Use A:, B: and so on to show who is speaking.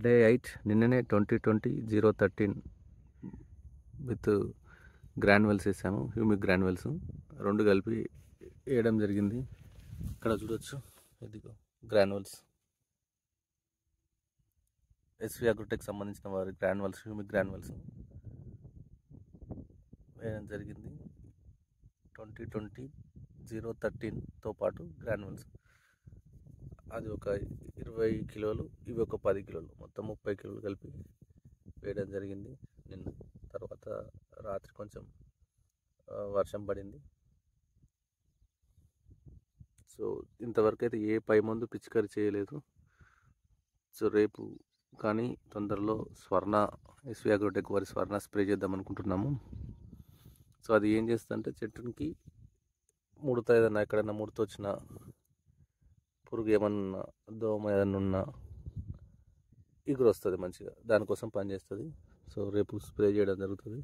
A: Day 8 నిన్ననే 2020-013 with granules వేసాము. Humic granules 2 కలిపి వేయడం జరిగింది. ఇక్కడ చూడొచ్చు, ఇదిగో గ్రాన్యువల్స్, ఎస్వి అగ్రోటెక్ సంబంధించిన వారి గ్రాన్యువల్స్, హ్యూమిక్ గ్రాన్యువల్స్ వేయడం జరిగింది. 2020-013తో పాటు గ్రాన్యువల్స్, అది ఒక 20 కిలోలు, ఇవి ఒక 10 కిలోలు, మొత్తం 30 కిలోలు కలిపి వేయడం జరిగింది నిన్న. తర్వాత రాత్రి కొంచెం వర్షం పడింది. సో ఇంతవరకు అయితే ఏ పై మందు పిచికారీ చేయలేదు. సో రేపు కానీ తొందరలో స్వర్ణ, ఎస్వి అగ్రోటెక్ వారి స్వర్ణ స్ప్రే చేద్దాం అనుకుంటున్నాము. సో అది ఏం చేస్తుందంటే చెట్టుకి ముడత, ఏదన్నా ఎక్కడైనా ముడత వచ్చిన, పురుగు ఏమన్నా, దోమ ఏదన్నా ఉన్నా ఎగురు వస్తుంది మంచిగా, దానికోసం పనిచేస్తుంది. సో రేపు స్ప్రే చేయడం జరుగుతుంది.